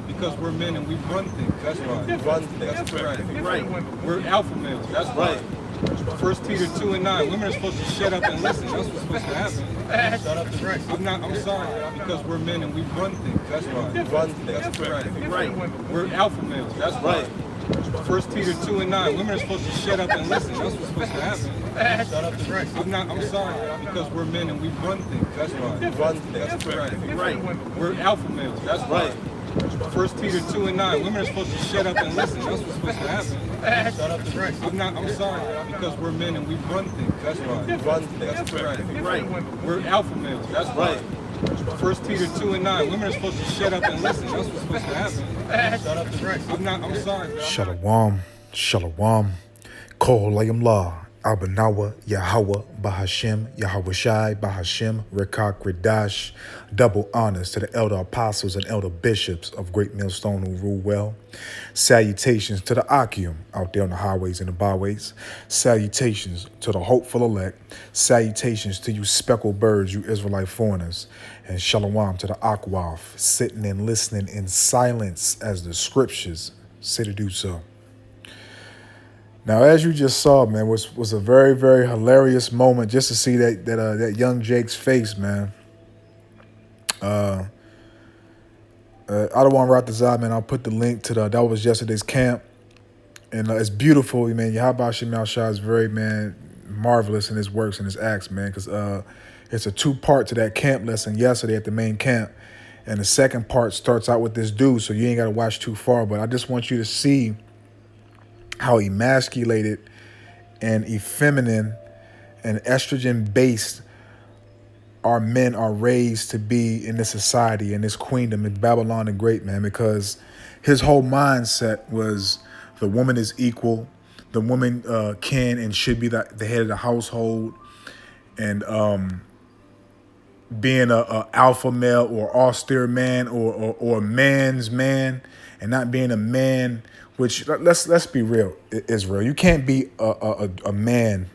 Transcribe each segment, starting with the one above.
Because we're men and we run things. That's right. Run things. That's correct. Right. We're alpha males. That's right. First Peter 2:9. Women are supposed to shut up and listen. That's what's supposed to happen. Shut up and listen. I'm sorry. Because we're men and we run things. That's right. Run things. That's correct. Right. We're alpha males. That's right. First Peter 2:9. Women are supposed to shut up and listen. That's what's supposed to happen. Shut up and listen. I'm sorry. Because we're men and we run things. That's right. Run things. That's correct. Right. We're alpha males. That's right. First Peter 2:9. Women are supposed to shut up and listen. That's what's supposed to happen. Shut up and listen. I'm sorry. Because we're men and we run things. That's right. Run things. That's correct. Right. We're alpha males. That's right. First Peter 2:9. Women are supposed to shut up and listen. That's what's supposed to happen. Shut up and listen. I'm sorry. Shalom, shalom, Koholayim La, Abanawa, Yahweh, Bahashem, Yahweh Shai, Bahashem, Rekak, Redash. Double honors to the elder apostles and elder bishops of Great Millstone who rule well. Salutations to the Akim out there on the highways and the byways. Salutations to the hopeful elect. Salutations to you speckled birds, you Israelite foreigners. And shalom to the Akwaf, sitting and listening in silence as the scriptures say to do so. Now, as you just saw, man, was a very, very hilarious moment just to see that young Jake's face, man. I don't want to wrap this out, man. I'll put the link to that was yesterday's camp. And it's beautiful, man. Yahweh Shem Shah is very, man, marvelous in his works and his acts, man, because it's a two-part to that camp lesson yesterday at the main camp. And the second part starts out with this dude, so you ain't got to watch too far. But I just want you to see how emasculated and effeminate and estrogen-based our men are raised to be in this society, in this queendom, in Babylon the Great, man, because his whole mindset was the woman is equal, the woman can and should be the head of the household, and being a alpha male or austere man or a man's man, and not being a man. Which let's be real, Israel. You can't be a man.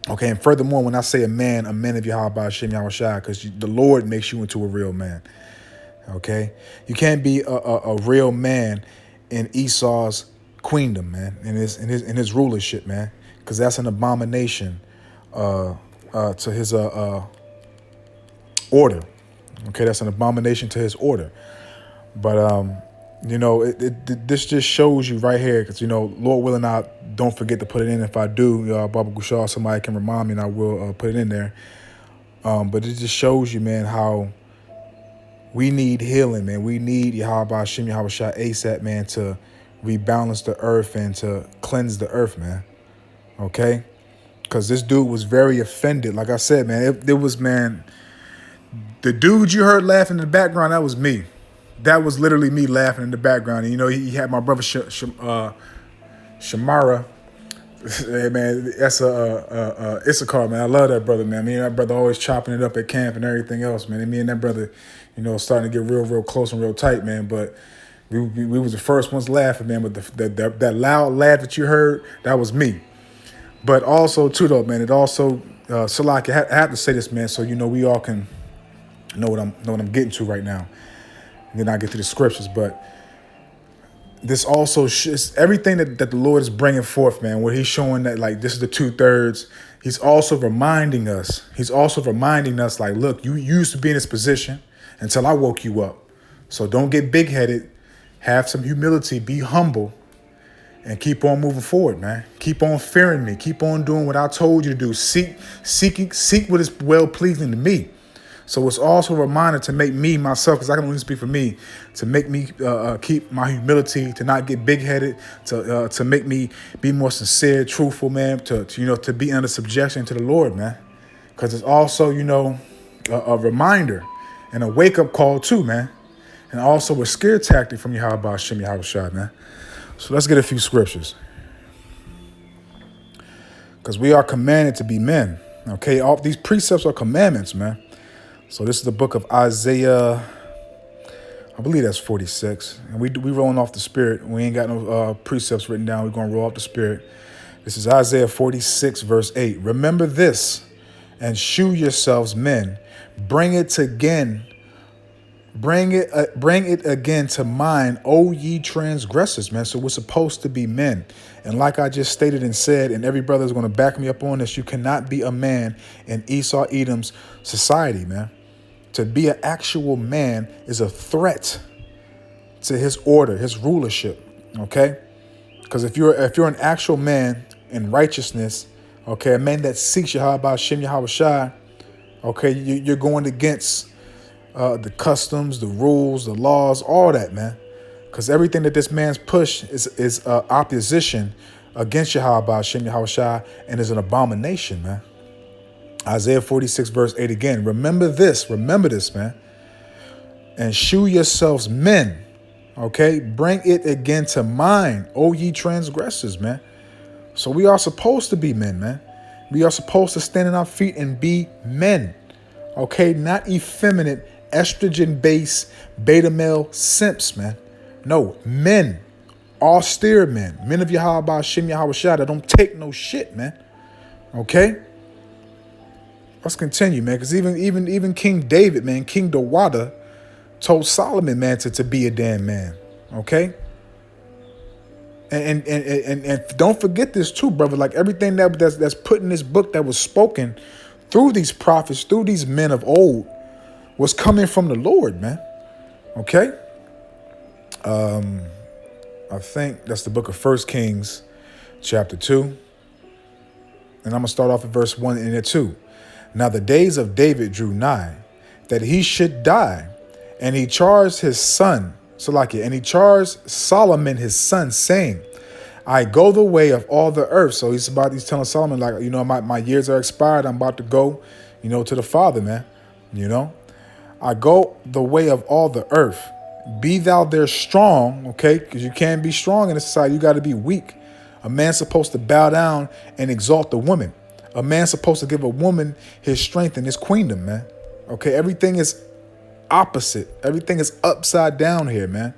Okay, and furthermore, when I say a man of Yahweh Shem Yahweh Shai, because the Lord makes you into a real man. Okay, you can't be a real man in Esau's queendom, man, in his rulership, man, because that's an abomination to his order. Okay, that's an abomination to his order. But you know, this just shows you right here, because, you know, Lord willing, I don't forget to put it in. If I do, Baba Gushar, somebody can remind me, and I will put it in there. But it just shows you, man, how we need healing, man. We need Yahweh Hashem, Yahweh Shai ASAP, man, to rebalance the earth and to cleanse the earth, man. Okay? Because this dude was very offended. Like I said, man, it was, man, the dude you heard laughing in the background, that was me. That was literally me laughing in the background. And, you know, he had my brother Shamara. Hey, man, that's Issachar, man. I love that brother, man. Me and that brother always chopping it up at camp and everything else, man. And me and that brother, you know, starting to get real close and real tight, man. But we was the first ones laughing, man. But that loud laugh that you heard, that was me. But also, too, though, man, it also, Salaki, I have to say this, man, so, you know, we all can know what I'm getting to right now. And then I get to the scriptures, but this also everything that the Lord is bringing forth, man, where he's showing that, like, this is the 2/3. He's also reminding us. Like, look, you used to be in this position until I woke you up. So don't get big-headed. Have some humility. Be humble. And keep on moving forward, man. Keep on fearing me. Keep on doing what I told you to do. Seek what is well-pleasing to me. So it's also a reminder to make me, myself, because I can only speak for me, to make me keep my humility, to not get big-headed, to make me be more sincere, truthful, man, to be under subjection to the Lord, man. Because it's also, you know, a reminder and a wake-up call too, man. And also a scare tactic from Yahweh Hashem, Yahweh Shai, man. So let's get a few scriptures. Because we are commanded to be men, okay? All these precepts are commandments, man. So this is the book of Isaiah, I believe that's 46. And we rolling off the Spirit. We ain't got no precepts written down. We're going to roll off the Spirit. This is Isaiah 46, verse 8. Remember this, and shew yourselves men. Bring it again Bring it again to mind, O ye transgressors, man. So we're supposed to be men. And like I just stated and said, and every brother is going to back me up on this, you cannot be a man in Esau Edom's society, man. To be an actual man is a threat to his order, his rulership, okay? Because if you're an actual man in righteousness, okay, a man that seeks Yahweh Shem Yahweh Shai, okay, you're going against the customs, the rules, the laws, all that, man. Because everything that this man's push is opposition against Yahweh Shem Yahweh Shai and is an abomination, man. Isaiah 46 verse 8 again. Remember this, man. And shew yourselves men. Okay, bring it again to mind, O ye transgressors, man. So we are supposed to be men, man. We are supposed to stand on our feet and be men. Okay, not effeminate, estrogen-based beta male simps, man. No, men, austere men of Yahweh Shem Yahweh Shai that don't take no shit, man. Okay, let's continue, man. Because even King David, man, King Dawada, told Solomon, man, to be a damn man. Okay? And don't forget this too, brother. Like everything that's put in this book that was spoken through these prophets, through these men of old, was coming from the Lord, man. Okay? I think that's the book of 1 Kings, chapter 2. And I'm going to start off at verse 1 and 2. Now the days of David drew nigh, that he should die. And he charged his son, and he charged Solomon his son, saying, I go the way of all the earth. So he's telling Solomon, like, my years are expired. I'm about to go, to the Father, man. I go the way of all the earth. Be thou there strong, okay? Because you can't be strong in this society. You got to be weak. A man's supposed to bow down and exalt the woman. A man's supposed to give a woman his strength and his queendom, man. Okay, everything is opposite. Everything is upside down here, man.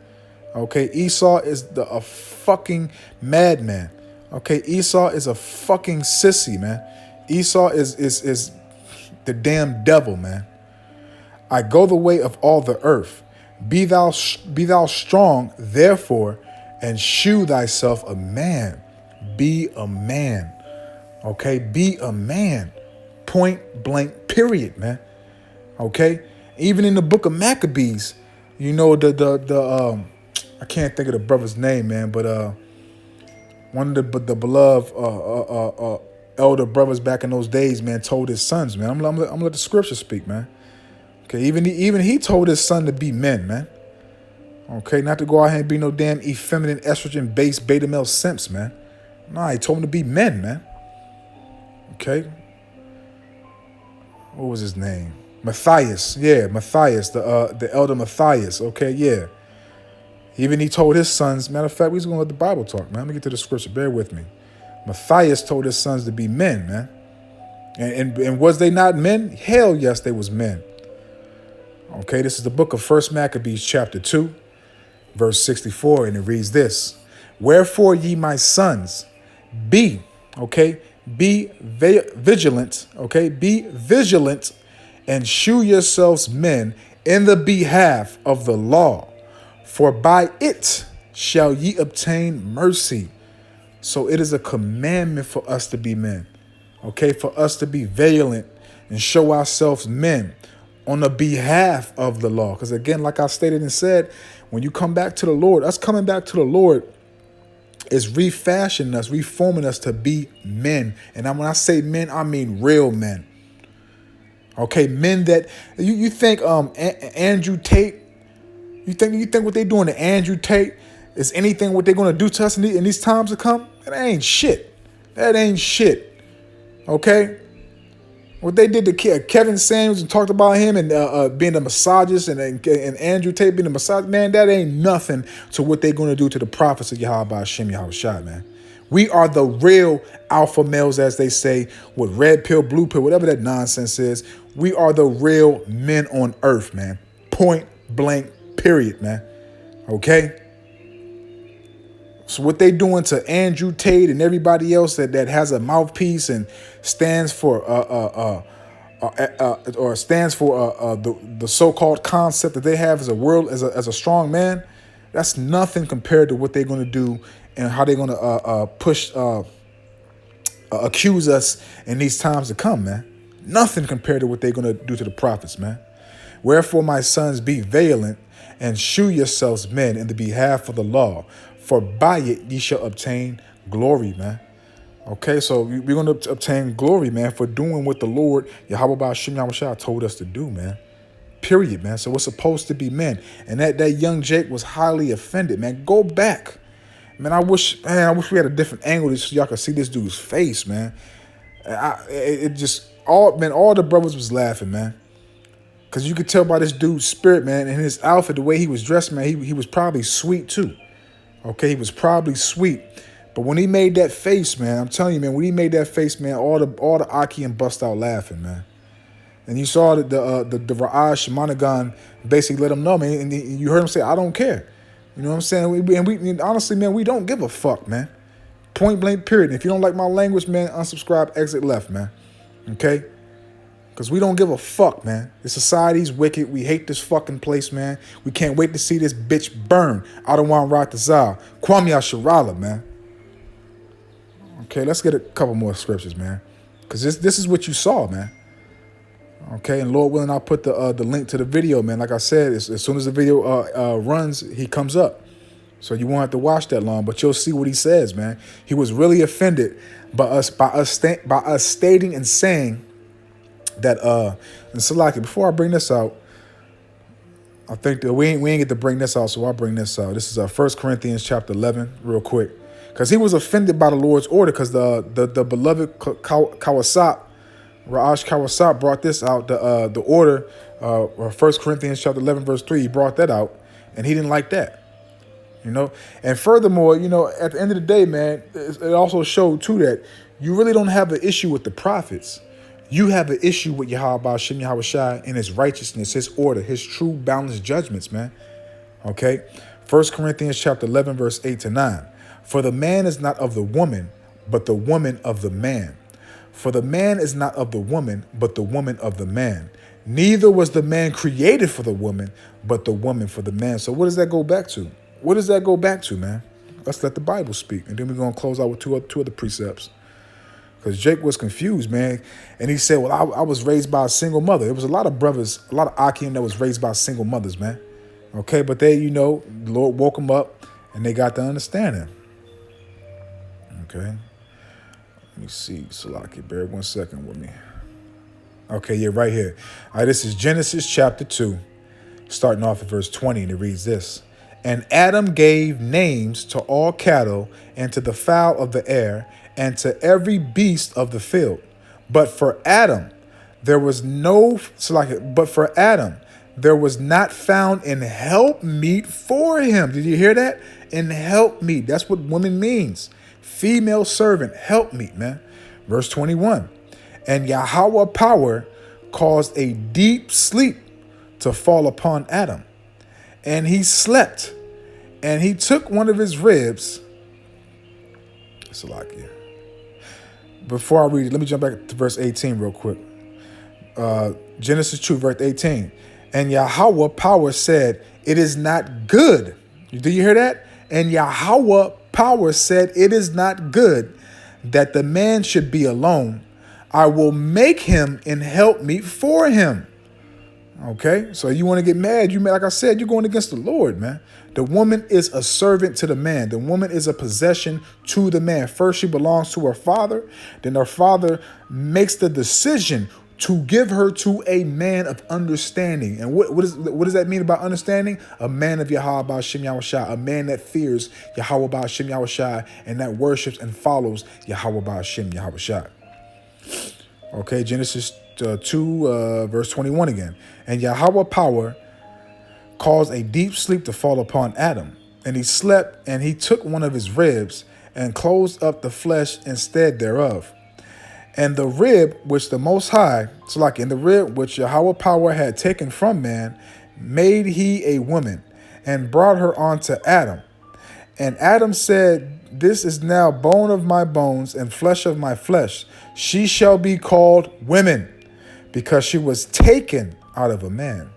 Okay, Esau is a fucking madman. Okay, Esau is a fucking sissy, man. Esau is the damn devil, man. I go the way of all the earth. Be thou strong, therefore, and shew thyself a man. Be a man. Okay, be a man. Point blank, period, man. Okay. Even in the book of Maccabees, I can't think of the brother's name, man, but one of the beloved elder brothers back in those days, man, told his sons, man, I'm gonna let the scripture speak, man. Okay, even he told his son to be men, man. Okay, not to go out here and be no damn effeminate, estrogen-based beta male simps, man. Nah, he told him to be men, man. Okay. What was his name? Matthias, yeah, Matthias, the elder Matthias, okay, yeah. Even he told his sons, matter of fact, we're just going to let the Bible talk, man. Let me get to the scripture, bear with me. Matthias told his sons to be men, man. And was they not men? Hell yes, they was men. Okay, this is the book of 1 Maccabees, chapter 2, verse 64, and it reads this. Wherefore ye, my sons, be vigilant, be vigilant, and shew yourselves men in the behalf of the law, for by it shall ye obtain mercy. So it is a commandment for us to be men, for us to be vigilant and show ourselves men on the behalf of the law. Because again, like I stated and said, when you come back to the Lord, us coming back to the Lord is refashioning us, reforming us to be men. And when I say men, I mean real men. Okay, men that you think Andrew Tate, you think what they doing to Andrew Tate is anything what they're gonna do to us in these times to come? That ain't shit. That ain't shit. Okay, what they did to Kevin Samuels and talked about him and being a misogynist and Andrew Tate being a misogynist, man, that ain't nothing to what they're gonna do to the prophets of Yahweh Shem Yahweh Shai, man. We are the real alpha males, as they say, with red pill, blue pill, whatever that nonsense is. We are the real men on earth, man. Point blank, period, man. Okay? So what they doing to Andrew Tate and everybody else that has a mouthpiece and stands for or stands for the so-called concept that they have as a world as a strong man, that's nothing compared to what they're going to do and how they're going to push accuse us in these times to come, man. Nothing compared to what they're going to do to the prophets, man. Wherefore, my sons, be valiant and shew yourselves men in the behalf of the law, for by it ye shall obtain glory, man. Okay, so we're going to obtain glory, man, for doing what the Lord, Yahweh Ba'ashem Yahushua, told us to do, man. Period, man. So we're supposed to be men. And that young Jake was highly offended, man. Go back. Man, I wish we had a different angle so y'all could see this dude's face, man. All the brothers was laughing, man. Because you could tell by this dude's spirit, man, and his outfit, the way he was dressed, man, he was probably sweet, too. Okay, he was probably sweet. But when he made that face, man, I'm telling you, man, when he made that face, man, all the Akim bust out laughing, man. And you saw that the Ra'ash Shemanagan basically let him know, man, and you heard him say, I don't care. You know what I'm saying? And honestly, man, we don't give a fuck, man. Point blank, period. And if you don't like my language, man, unsubscribe, exit left, man. Okay? Because we don't give a fuck, man. The society's wicked. We hate this fucking place, man. We can't wait to see this bitch burn. I don't want Rat Tazal. Kwame Asharala, man. Okay, let's get a couple more scriptures, man. Because this is what you saw, man. Okay, and Lord willing, I'll put the link to the video, man. Like I said, as soon as the video runs, he comes up. So you won't have to watch that long, but you'll see what he says, man. He was really offended by us stating and saying that and Salaki, before I bring this out, I think that we ain't get to bring this out, so I'll bring this out. This is 1 Corinthians chapter 11, real quick. Because he was offended by the Lord's order, because the beloved Kawasap, Ra'ash Kawasap brought this out, the order, 1 Corinthians chapter 11, verse 3, he brought that out, and he didn't like that. You know? And furthermore, you know, at the end of the day, man, it also showed, too, that you really don't have an issue with the prophets. You have an issue with Yahweh Ba'ashem Yahushua and his righteousness, his order, his true balanced judgments, man. Okay? 1 Corinthians chapter 11, verse 8 to 9. For the man is not of the woman, but the woman of the man. For the man is not of the woman, but the woman of the man. Neither was the man created for the woman, but the woman for the man. So what does that go back to? What does that go back to, man? Let's let the Bible speak. And then we're going to close out with two other precepts. Because Jake was confused, man. And he said, well, I was raised by a single mother. There was a lot of brothers, a lot of Akim that was raised by single mothers, man. Okay, but they, you know, the Lord woke them up and they got to understand him. Okay. Let me see, Salaki, bear 1 second with me. Okay, yeah, right here. All right, this is Genesis chapter 2, starting off at verse 20, and it reads this. And Adam gave names to all cattle and to the fowl of the air and to every beast of the field. But for Adam, there was not found an helpmeet for him. Did you hear that? An helpmeet. That's what woman means. Female servant, helpmeet, man. Verse 21. And Yahweh power caused a deep sleep to fall upon Adam. And he slept. And he took one of his ribs. Salakia. Before I read it, let me jump back to verse 18 real quick. Genesis 2, verse 18. And Yahweh power said, it is not good. Do you hear that? And Yahweh power said, it is not good that the man should be alone. I will make him and help me for him. Okay, so you want to get mad? Like I said, you're going against the Lord, man. The woman is a servant to the man. The woman is a possession to the man. First, she belongs to her father. Then her father makes the decision to give her to a man of understanding. And what does that mean about understanding? A man of Yahweh Ba'ashem Yahushua, a man that fears Yahweh Ba'ashem Yahushua and that worships and follows Yahweh Ba'ashem Yahushua. Okay, Genesis 2, verse 21 again. And Yahweh power caused a deep sleep to fall upon Adam. And he slept, and he took one of his ribs and closed up the flesh instead thereof. And the rib which the Most High, so like in the rib which Yahweh power had taken from man, made he a woman and brought her unto Adam. And Adam said, this is now bone of my bones and flesh of my flesh. She shall be called women, because she was taken out of a man.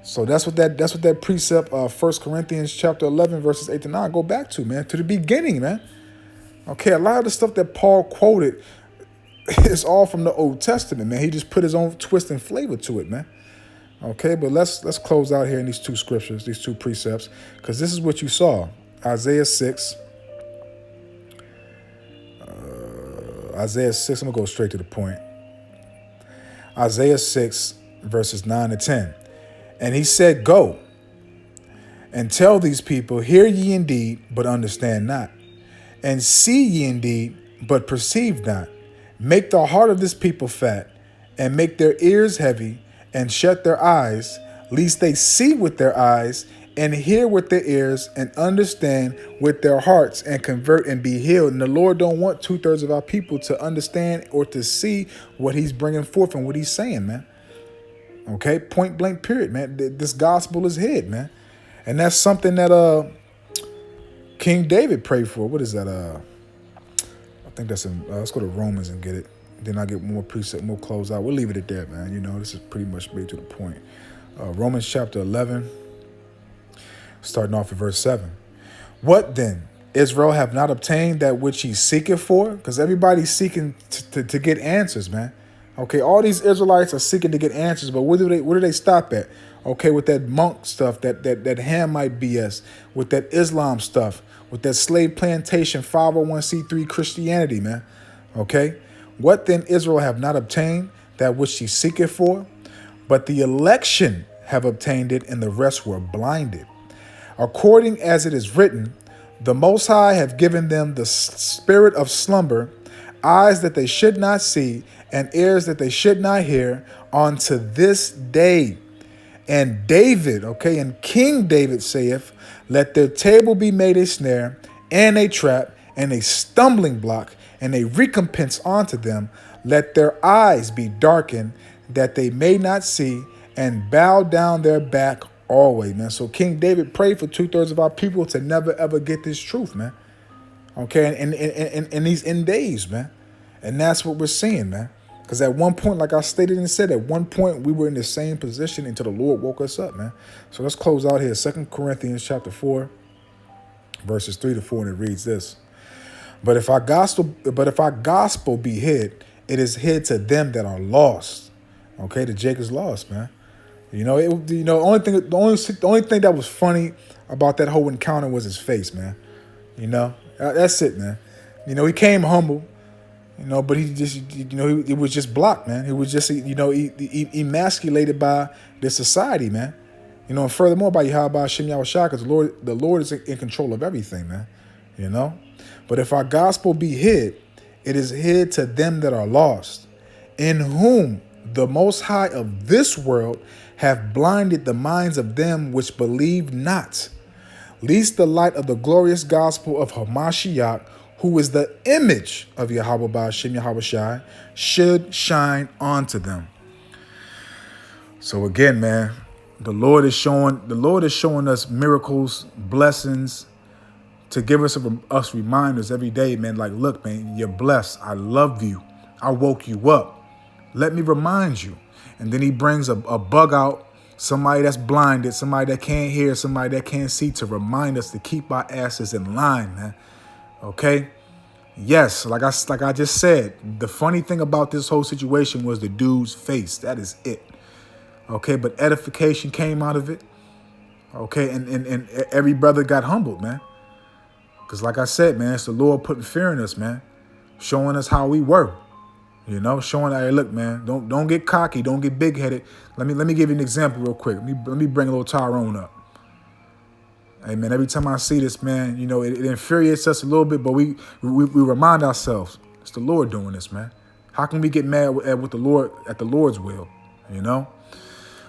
So that's what that precept 1 Corinthians chapter 11 verses 8 to 9 go back to, man, to the beginning, man. Okay, a lot of the stuff that Paul quoted is all from the Old Testament, man. He just put his own twist and flavor to it, man. Okay, but let's close out here in these two scriptures, these two precepts, because this is what you saw. Isaiah 6. Isaiah 6, I'm going to go straight to the point. Isaiah 6, verses 9 to 10. And he said, go and tell these people, hear ye indeed, but understand not. And see ye indeed, but perceive not. Make the heart of this people fat, and make their ears heavy, and shut their eyes, lest they see with their eyes, and hear with their ears, and understand with their hearts, and convert and be healed. And the Lord don't want 2/3 of our people to understand or to see what he's bringing forth and what he's saying, man. Okay, point blank period, man. This gospel is hid, man. And that's something that King David prayed for. What is that? I think that's in, let's go to Romans and get it. Then I get more precept, more close out. We'll leave it at that, man. You know, this is pretty much made to the point. Romans chapter 11, starting off at verse 7. What then? Israel have not obtained that which he seeketh for? Because everybody's seeking to get answers, man. Okay, all these Israelites are seeking to get answers, but where do they stop at? Okay, with that monk stuff, that Hamite BS, with that Islam stuff, with that slave plantation 501c3 Christianity, man. Okay, what then Israel have not obtained that which she seeketh for? But the election have obtained it, and the rest were blinded. According as it is written, the Most High have given them the spirit of slumber, eyes that they should not see, and ears that they should not hear, unto this day. And David, okay, and King David saith, let their table be made a snare, and a trap, and a stumbling block, and a recompense unto them. Let their eyes be darkened, that they may not see, and bow down their back always, man. So King David prayed for 2/3 of our people to never, ever get this truth, man. Okay, in these end days, man. And that's what we're seeing, man. Because at one point, like I stated and said, at one point we were in the same position until the Lord woke us up, man. So let's close out here. 2 Corinthians chapter 4, verses 3 to 4, and it reads this. But if our gospel be hid, it is hid to them that are lost. Okay, the Jake is lost, man. You know, the only thing that was funny about that whole encounter was his face, man. You know, that's it, man. You know, he came humble. You know, but he just, he was just blocked, man. He was just, emasculated by this society, man. You know, and furthermore, by Yahweh Shem Yahushua, because the Lord is in control of everything, man. You know, but if our gospel be hid, it is hid to them that are lost, in whom the Most High of this world have blinded the minds of them which believe not, lest the light of the glorious gospel of Hamashiach, who is the image of Yahweh Ba'ashem Yahushai, should shine onto them. So again, man, the Lord is showing us miracles, blessings, to give us reminders every day, man. Like, look, man, you're blessed. I love you. I woke you up. Let me remind you. And then he brings a bug out, somebody that's blinded, somebody that can't hear, somebody that can't see, to remind us to keep our asses in line, man. Okay? Yes, like I just said, the funny thing about this whole situation was the dude's face. That is it. Okay, but edification came out of it. Okay, and every brother got humbled, man. Because like I said, man, it's the Lord putting fear in us, man. Showing us how we were. You know, showing, hey, look, man, don't get cocky, don't get big-headed. Let me give you an example real quick. Let me bring a little Tyrone up. Hey, man, every time I see this, man, you know, it infuriates us a little bit, but we remind ourselves, it's the Lord doing this, man. How can we get mad with the Lord at the Lord's will, you know?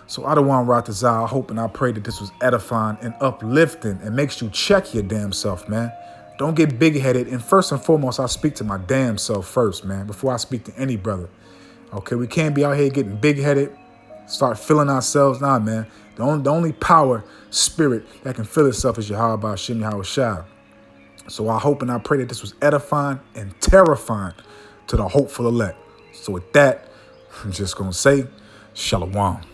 So I don't want to Ratazah. I hope and I pray that this was edifying and uplifting and makes you check your damn self, man. Don't get big-headed. And first and foremost, I speak to my damn self first, man, before I speak to any brother. Okay, we can't be out here getting big-headed, start feeling ourselves. Nah, man. The only power, spirit that can fill itself is Yahweh Hashem Yahushua. So I hope and I pray that this was edifying and terrifying to the hopeful elect. So with that, I'm just going to say, shalom.